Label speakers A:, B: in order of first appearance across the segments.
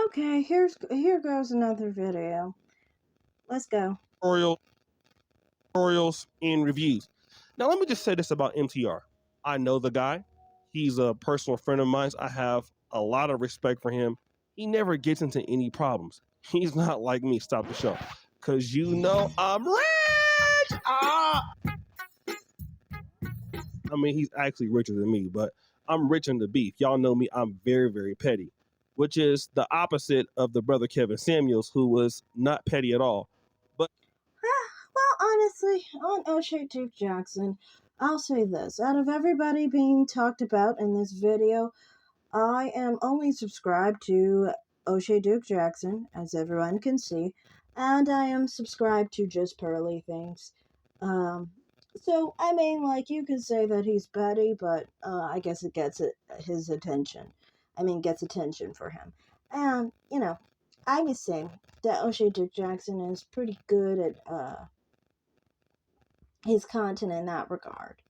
A: Okay, here goes another video. Let's go.
B: Tutorials and reviews. Now, let me just say this about MTR. I know the guy. He's a personal friend of mine. I have a lot of respect for him. He never gets into any problems. He's not like me. Stop the show. Because you know I'm rich. I mean, he's actually richer than me, but I'm rich in the beef. Y'all know me. I'm very, very petty, which is the opposite of the brother Kevin Samuels, who was not petty at all. But
A: Well, honestly, on O'Shea Duke Jackson, I'll say this. Out of everybody being talked about in this video, I am only subscribed to O'Shea Duke Jackson, as everyone can see, and I am subscribed to Just Pearly Things. So, I mean, like, you could say that he's petty, but I guess it gets his attention. I mean, gets attention for him. And, you know, I would say that O'Shea Duke Jackson is pretty good at his content in that regard,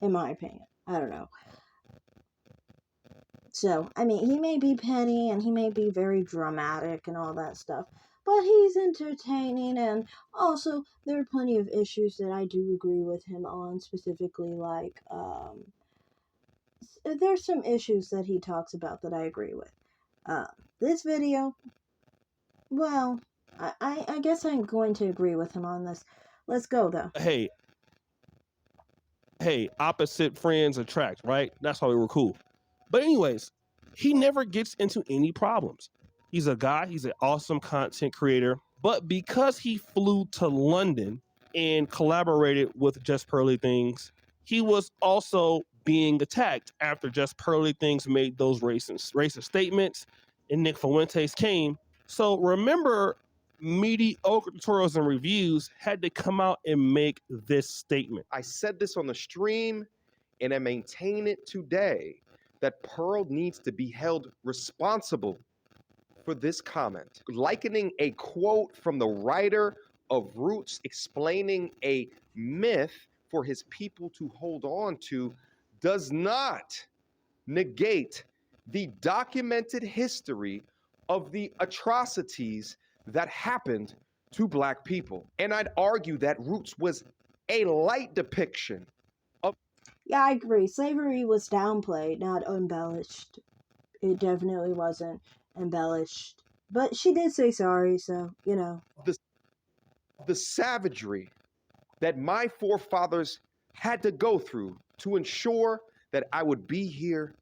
A: in my opinion. I don't know. So, I mean, he may be petty and he may be very dramatic and all that stuff, but he's entertaining, and also there are plenty of issues that I do agree with him on, specifically like there's some issues that he talks about that I agree with. This video, well, I guess I'm going to agree with him on this. Let's go though.
B: hey, opposite friends attract, right? That's why we were cool. But anyways, he never gets into any problems. He's a guy, he's an awesome content creator, but because he flew to London and collaborated with Just Pearly Things, he was also being attacked after Just Pearly Things made those racist statements and Nick Fuentes came. So remember, mediocre tutorials and reviews had to come out and make this statement.
C: I said this on the stream and I maintain it today that Pearl needs to be held responsible for this comment. Likening a quote from the writer of Roots explaining a myth for his people to hold on to does not negate the documented history of the atrocities that happened to Black people. And I'd argue that Roots was a light depiction of...
A: Yeah, I agree. Slavery was downplayed, not embellished. It definitely wasn't embellished. But she did say sorry, so, you know.
C: The savagery that my forefathers had to go through to ensure that I would be here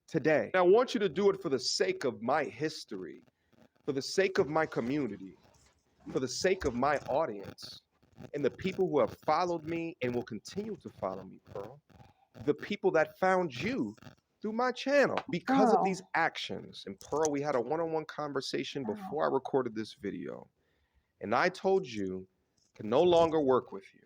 C: today. And I want you to do it for the sake of my history, for the sake of my community, for the sake of my audience, and the people who have followed me and will continue to follow me, Pearl. The people that found you through my channel because of these actions. And Pearl, we had a one-on-one conversation before I recorded this video. And I told you I can no longer work with you.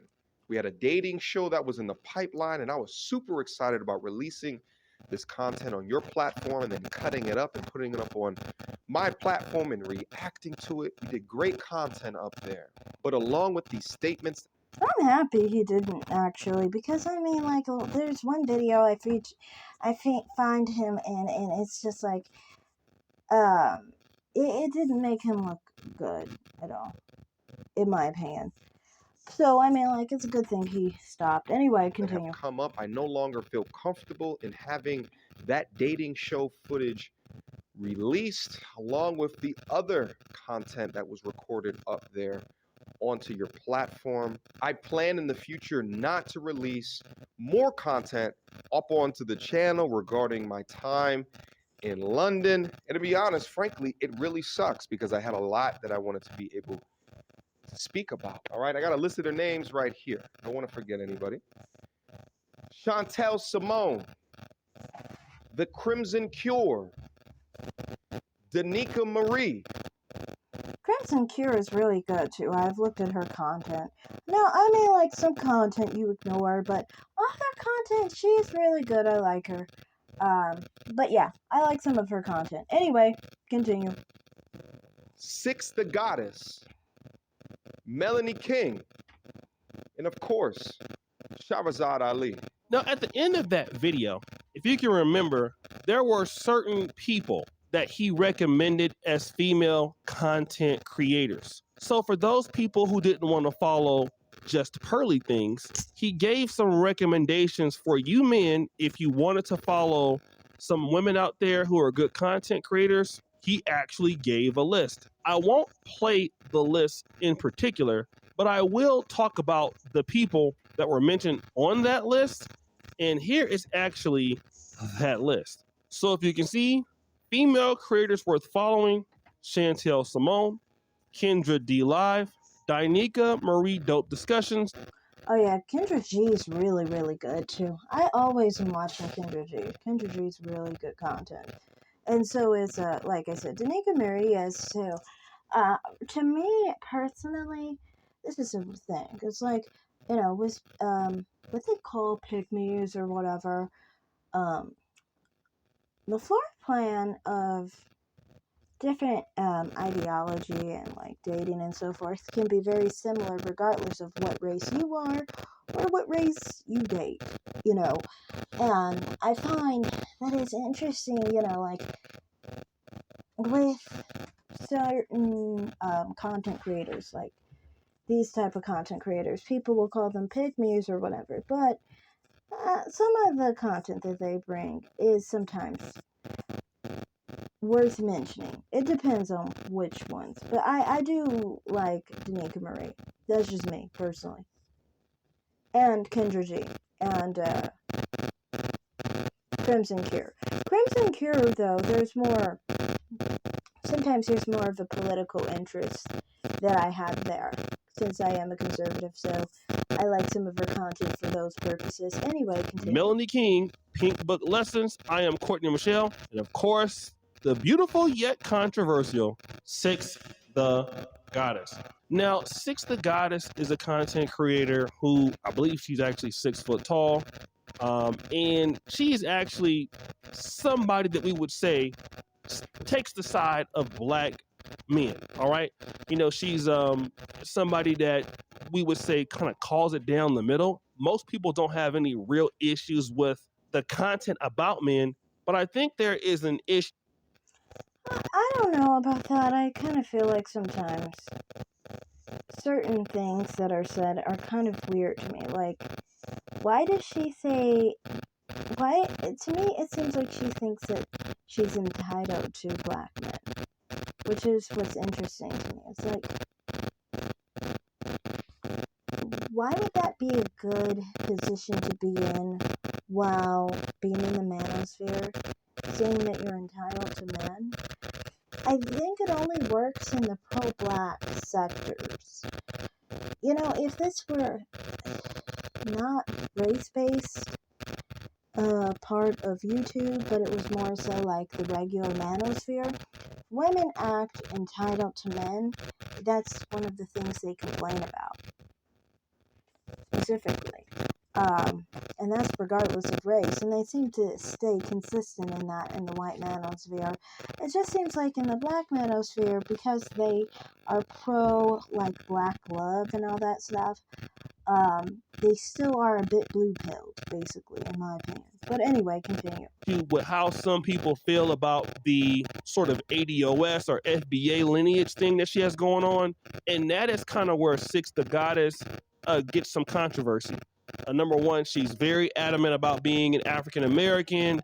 C: We had a dating show that was in the pipeline, and I was super excited about releasing this content on your platform and then cutting it up and putting it up on my platform and reacting to it. We did great content up there. But along with these statements,
A: I'm happy he didn't, actually, because I mean, like, there's one video I find him in, and it's just like, it didn't make him look good at all, in my opinion. So, I mean, like, it's a good thing he stopped. Anyway, continue.
C: Have come up, I no longer feel comfortable in having that dating show footage released along with the other content that was recorded up there onto your platform. I plan in the future not to release more content up onto the channel regarding my time in London. And to be honest, frankly, it really sucks because I had a lot that I wanted to be able to speak about. All right, I got a list of their names right here. I don't want to forget anybody. Chantel Simone, The Crimson Cure, Danica Marie.
A: Crimson Cure is really good too. I've looked at her content. No, I mean, like, some content you ignore, but other content, she's really good. I like her. But yeah, I like some of her content. Anyway, continue.
C: Six the Goddess, Melanie King, and of course, Shahrazad Ali.
B: Now, at the end of that video, if you can remember, there were certain people that he recommended as female content creators. So for those people who didn't want to follow just pearly things, he gave some recommendations for you men if you wanted to follow some women out there who are good content creators. He actually gave a list. I won't play the list in particular, but I will talk about the people that were mentioned on that list. And here is actually that list. So if you can see, female creators worth following: Chantel Simone, Kendra D Live, Dynika Marie Dope Discussions.
A: Oh yeah, Kendra G is really, really good too. I always am watching Kendra G. Kendra G is really good content. And so is, like I said, Danica Marie is too. To me personally, this is a thing. It's like, with what they call pygmies or whatever, um, the floor plan of different ideology and like dating and so forth can be very similar regardless of what race you are or what race you date, and I find that it's interesting, like with certain content creators, like these type of content creators, people will call them pygmies or whatever, but some of the content that they bring is sometimes worth mentioning. It depends on which ones. But I do like Danica Marie. That's just me, personally. And Kendra G. And Crimson Cure. Crimson Cure, though, sometimes there's more of a political interest that I have there, since I am a conservative, so I like some of her content for those purposes. Anyway, continue.
B: Melanie King, Pink Book Lessons. I am Courtney Michelle. And of course, the beautiful yet controversial Six the Goddess. Now, Six the Goddess is a content creator who I believe she's actually 6 foot tall. And she's actually somebody that we would say takes the side of black men. All right. She's somebody that we would say kind of calls it down the middle. Most people don't have any real issues with the content about men, but I think there is an issue.
A: I don't know about that. I kind of feel like sometimes certain things that are said are kind of weird to me. Like, why does she say, why, to me, it seems like she thinks that she's entitled to black men, which is what's interesting to me. It's like, why would that be a good position to be in while being in the manosphere, saying that you're entitled to men? I think it only works in the pro-black sectors. If this were not race-based part of YouTube, but it was more so like the regular manosphere, women act entitled to men. That's one of the things they complain about, specifically. And that's regardless of race, and they seem to stay consistent in that in the white manosphere. It just seems like in the black manosphere, because they are pro like black love and all that stuff, they still are a bit blue-pilled, basically, in my opinion. But anyway, continue.
B: With how some people feel about the sort of ADOS or FBA lineage thing that she has going on, and that is kind of where Six the Goddess gets some controversy. Number one, she's very adamant about being an African American,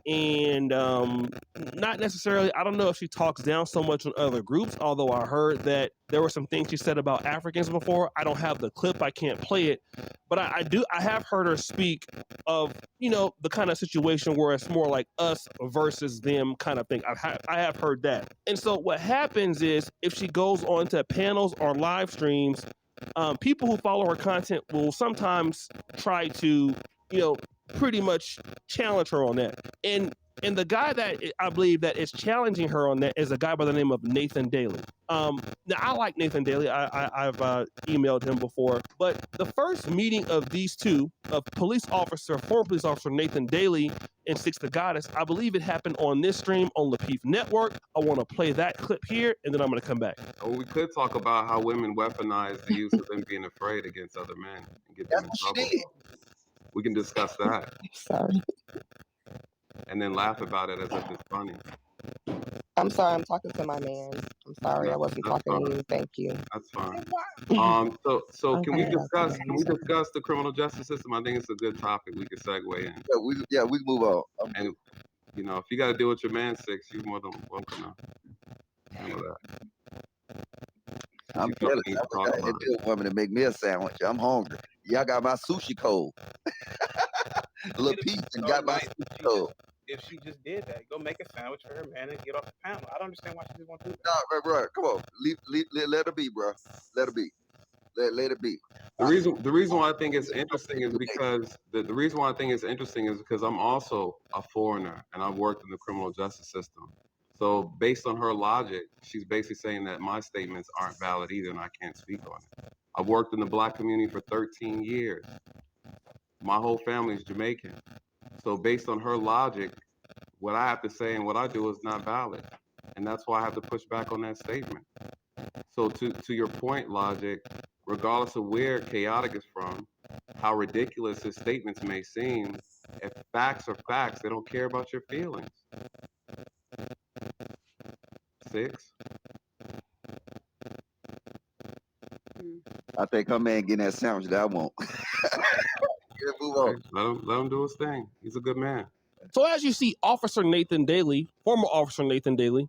B: and not necessarily, I don't know if she talks down so much on other groups, although I heard that there were some things she said about Africans before. I don't have the clip, I can't play it, but I have heard her speak of, the kind of situation where it's more like us versus them kind of thing. I have heard that. And so what happens is, if she goes on to panels or live streams, people who follow her content will sometimes try to, pretty much challenge her on that. And the guy that I believe that is challenging her on that is a guy by the name of Nathan Daley. Now, I like Nathan Daley. I've emailed him before. But the first meeting of these two, of former police officer Nathan Daley and Six the Goddess, I believe it happened on this stream on Lapeef Network. I want to play that clip here, and then I'm going to come back.
D: Or we could talk about how women weaponize the use of them being afraid against other men and get them in trouble. We can discuss that.
A: Sorry.
D: And then laugh about it as if it's funny.
E: I'm sorry, I'm talking to my man. I'm sorry, I
D: No,
E: wasn't
D: that's
E: talking to
D: fine.
E: you. Thank you.
D: That's fine. So can we
E: Okay,
D: discuss?
E: okay.
D: Can we discuss the criminal justice system? I think it's a good topic. We can segue in.
F: Yeah, we can move on.
D: And you know, if you got to deal with your man six, you're more than welcome to handle that.
F: I'm
D: You felt
F: jealous.
D: the need to
F: I
D: talk
F: wish I had
D: about it.
F: this woman to make me a sandwich. I'm hungry. Y'all got my sushi cold. A little piece and got my sushi cold.
G: If she just did that, go make a sandwich for her man and get off the panel. I don't understand why she just won't do that.
F: No, bro, come on. Let her be, bro. Let her be. Let it be.
D: The reason why I think it's interesting is because the reason why I think it's interesting is because I'm also a foreigner and I've worked in the criminal justice system. So based on her logic, she's basically saying that my statements aren't valid either and I can't speak on it. I've worked in the black community for 13 years. My whole family is Jamaican. So based on her logic, what I have to say and what I do is not valid. And that's why I have to push back on that statement. So to your point, Logic, regardless of where Chaotic is from, how ridiculous his statements may seem, if facts are facts, they don't care about your feelings. Six.
F: I think her man getting that sandwich that I want. Move on.
D: Let him do his thing. He's a good man.
B: So as you see, Officer Nathan Daley, former Officer Nathan Daley,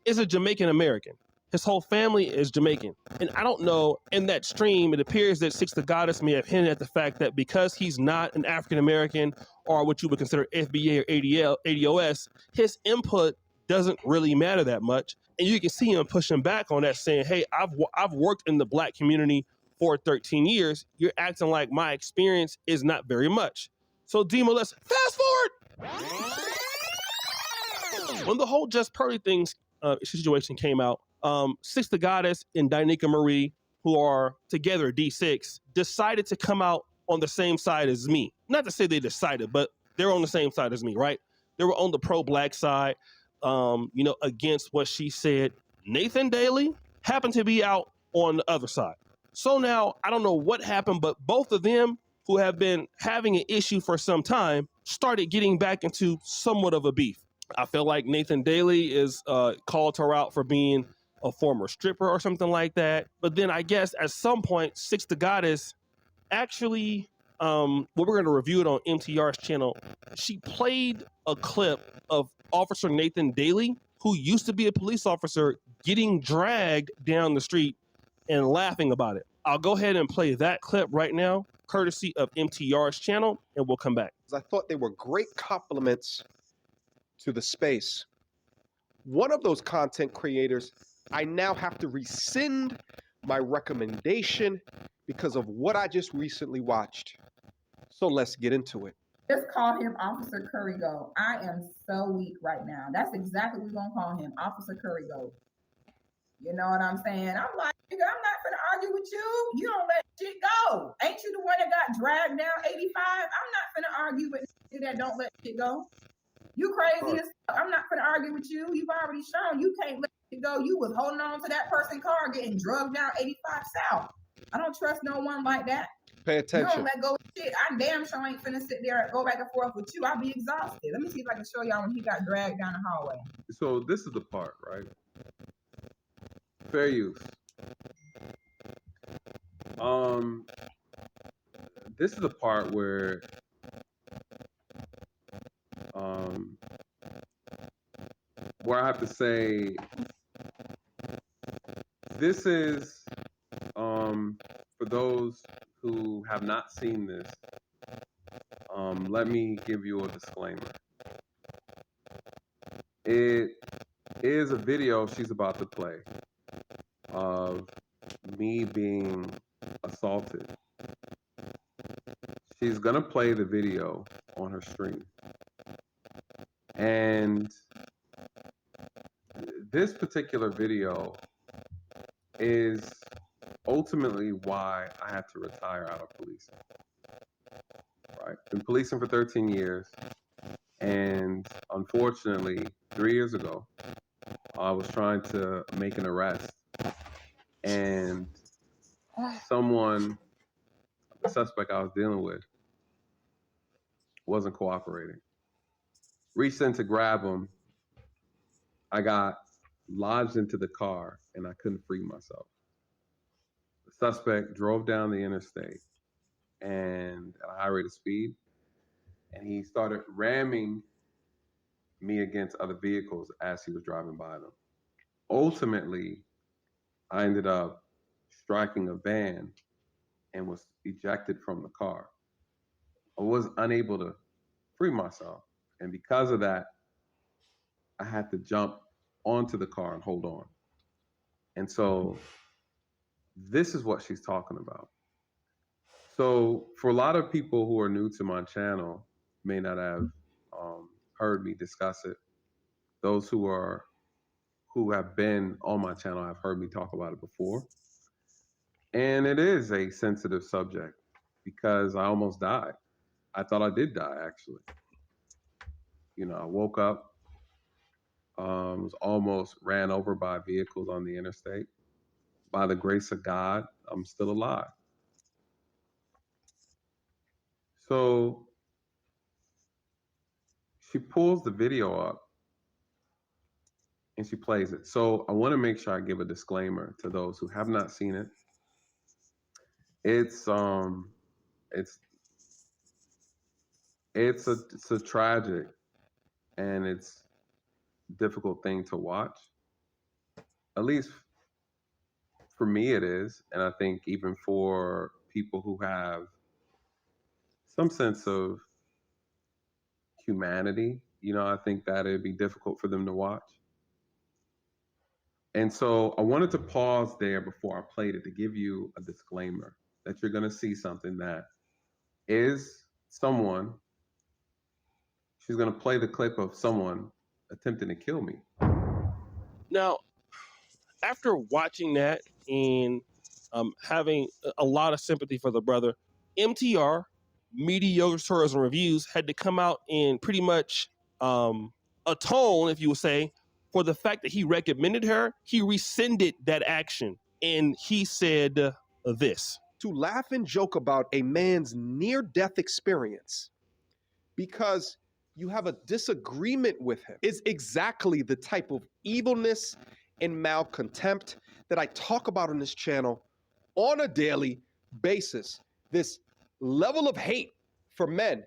B: is a Jamaican American. His whole family is Jamaican. And I don't know, in that stream, it appears that Six the Goddess may have hinted at the fact that because he's not an African American or what you would consider FBA or ADOS, his input doesn't really matter that much. And you can see him pushing back on that, saying, hey, I've worked in the black community for 13 years. You're acting like my experience is not very much. So Dima, let's fast forward. When the whole Just Purdy things situation came out, Six the Goddess and Danica Marie, who are together D6, decided to come out on the same side as me. Not to say they decided, but they're on the same side as me, right? They were on the pro-black side, against what she said. Nathan Daley happened to be out on the other side. So now, I don't know what happened, but both of them, who have been having an issue for some time, started getting back into somewhat of a beef. I feel like Nathan Daley is called her out for being a former stripper or something like that. But then I guess at some point, Six the Goddess actually, we're going to review it on MTR's channel. She played a clip of Officer Nathan Daley, who used to be a police officer, getting dragged down the street and laughing about it. I'll go ahead and play that clip right now, courtesy of MTR's channel, and we'll come back.
C: I thought they were great compliments to the space. One of those content creators, I now have to rescind my recommendation because of what I just recently watched. So let's get into it.
H: Just call him Officer Curry Gold. I am so weak right now. That's exactly what we're going to call him, Officer Curry Gold. You know what I'm saying? I'm like, I'm not going to argue with you. You don't let shit go. Ain't you the one that got dragged down 85? I'm not going to argue with you that don't let shit go. You crazy as fuck. I'm not going to argue with you. You've already shown you can't let it go. You was holding on to that person's car getting drugged down 85 South. I don't trust no one like that.
C: Pay attention.
H: You don't let go of shit. I damn sure ain't finna sit there and go back and forth with you. I'll be exhausted. Let me see if I can show y'all when he got dragged down the hallway.
D: So this is the part, right? Fair use. This is the part where I have to say this is for those who have not seen this, let me give you a disclaimer. It is a video she's about to play of me being assaulted. She's gonna play the video on her stream. And this particular video is ultimately why I had to retire out of policing. Right? Been policing for 13 years. And unfortunately, 3 years ago, I was trying to make an arrest. And someone, the suspect I was dealing with, wasn't cooperating. Reached in to grab him, I got lodged into the car and I couldn't free myself. The suspect drove down the interstate and at a high rate of speed, and he started ramming me against other vehicles as he was driving by them. Ultimately, I ended up striking a van and was ejected from the car. I was unable to free myself. And because of that, I had to jump onto the car and hold on. And so this is what she's talking about. So for a lot of people who are new to my channel, may not have heard me discuss it. Those who have been on my channel have heard me talk about it before. And it is a sensitive subject because I almost died. I thought I did die, actually. You know, I woke up, was almost ran over by vehicles on the interstate. By the grace of God, I'm still alive. So she pulls the video up and she plays it. So I want to make sure I give a disclaimer to those who have not seen it. It's a tragic and it's difficult thing to watch. At least for me it is, and I think even for people who have some sense of humanity, you know, I think that it'd be difficult for them to watch. And so I wanted to pause there before I played it to give you a disclaimer that you're going to see something that is someone, she's going to play the clip of someone attempting to kill me.
B: Now, after watching that and having a lot of sympathy for the brother, MTR, Mediocre Tourism Reviews, had to come out and pretty much atone, if you would say, for the fact that he recommended her. He rescinded that action and he said this.
C: To laugh and joke about a man's near-death experience because you have a disagreement with him is exactly the type of evilness and malcontempt that I talk about on this channel on a daily basis. This level of hate for men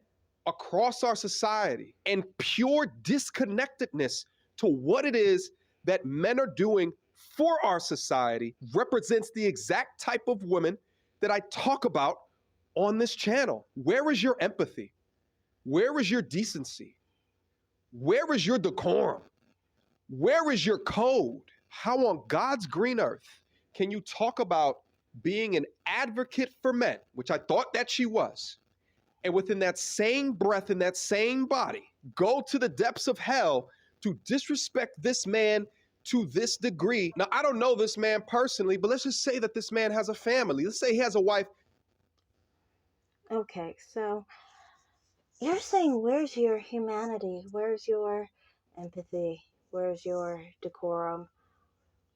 C: across our society and pure disconnectedness to what it is that men are doing for our society represents the exact type of woman that I talk about on this channel. Where is your empathy? Where is your decency? Where is your decorum? Where is your code? How on God's green earth can you talk about being an advocate for men, which I thought that she was, and within that same breath, in that same body, go to the depths of hell to disrespect this man to this degree? Now, I don't know this man personally, but let's just say that this man has a family. Let's say he has a wife.
A: Okay, so you're saying, where's your humanity? Where's your empathy? Where's your decorum?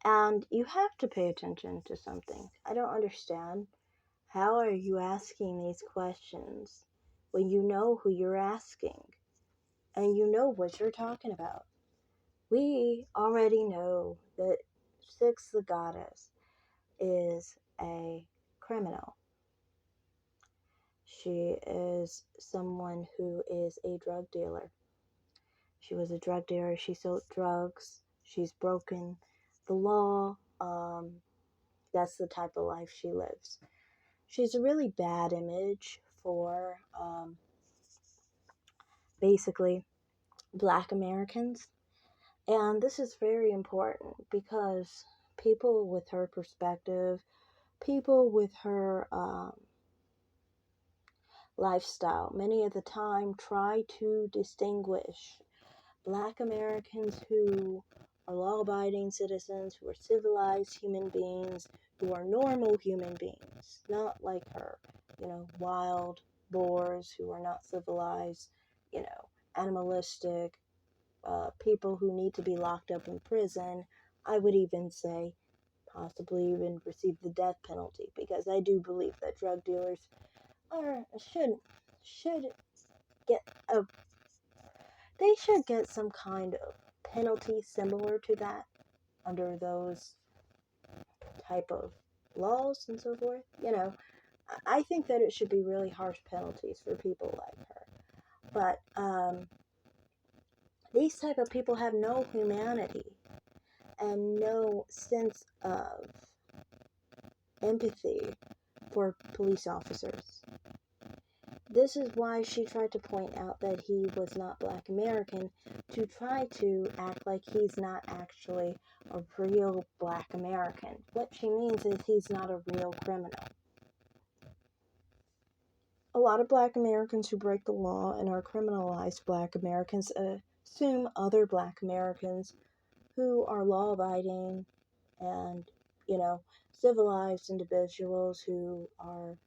A: And you have to pay attention to something. I don't understand. How are you asking these questions when you know who you're asking and you know what you're talking about? We already know that Six the Goddess is a criminal. She is someone who is a drug dealer. She was a drug dealer. She sold drugs. She's broken the law. That's the type of life she lives. She's a really bad image for basically Black Americans. And this is very important because people with her perspective, people with her lifestyle, many of the time try to distinguish Black Americans who are law-abiding citizens, who are civilized human beings, who are normal human beings, not like her, wild boars who are not civilized, animalistic, people who need to be locked up in prison. I would even say possibly even receive the death penalty, because I do believe that drug dealers should get they should get some kind of penalty similar to that under those type of laws and so forth. You know, I think that it should be really harsh penalties for people like her. But these type of people have no humanity and no sense of empathy for police officers. This is why she tried to point out that he was not Black American, to try to act like he's not actually a real Black American. What she means is he's not a real criminal. A lot of Black Americans who break the law and are criminalized Black Americans assume other Black Americans who are law-abiding and, you know, civilized individuals who are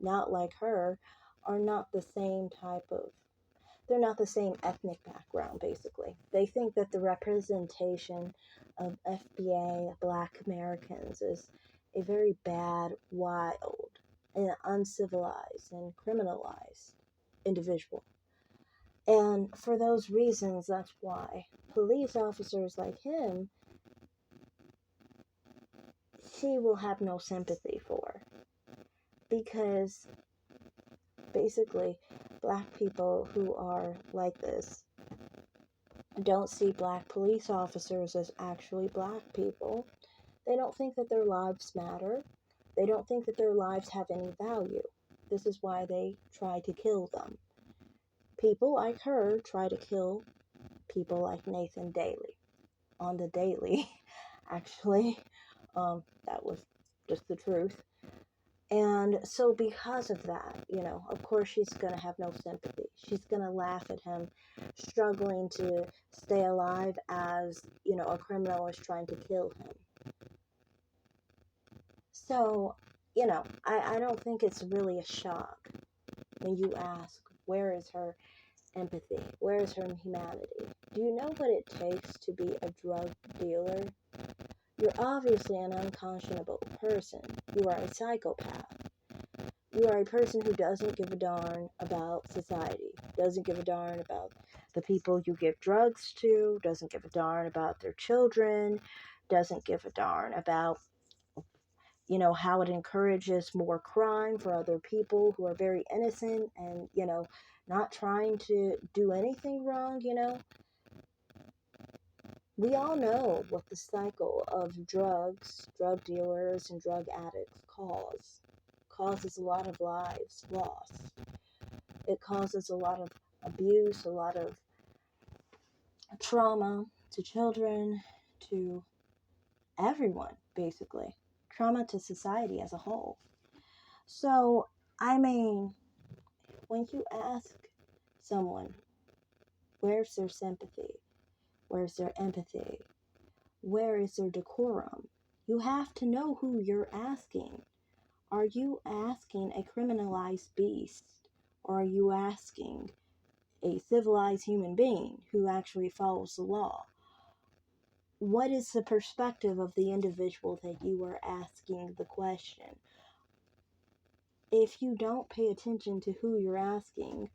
A: not like her are not the same type of, they're not the same ethnic background, basically. They think that the representation of FBA Black Americans is a very bad, wild, and uncivilized and criminalized individual. And for those reasons, that's why police officers like him, she will have no sympathy for. Because basically, Black people who are like this don't see Black police officers as actually Black people. They don't think that their lives matter. They don't think that their lives have any value. This is why they try to kill them. People like her try to kill people like Nathan Daley on the daily, actually. That was just the truth. And so because of that, you know, of course she's going to have no sympathy. She's going to laugh at him struggling to stay alive as, you know, a criminal is trying to kill him. So, you know, I don't think it's really a shock when you ask, where is her empathy? Where is her humanity? Do you know what it takes to be a drug dealer? You're obviously an unconscionable person. You are a psychopath. You are a person who doesn't give a darn about society, doesn't give a darn about the people you give drugs to, doesn't give a darn about their children, doesn't give a darn about, you know, how it encourages more crime for other people who are very innocent and, you know, not trying to do anything wrong, you know. We all know what the cycle of drugs, drug dealers, and drug addicts causes a lot of lives lost. It causes a lot of abuse, a lot of trauma to children, to everyone, basically. Trauma to society as a whole. So, I mean, when you ask someone, where's their sympathy? Where's their empathy? Where is their decorum? You have to know who you're asking. Are you asking a criminalized beast? Or are you asking a civilized human being who actually follows the law? What is the perspective of the individual that you are asking the question? If you don't pay attention to who you're asking,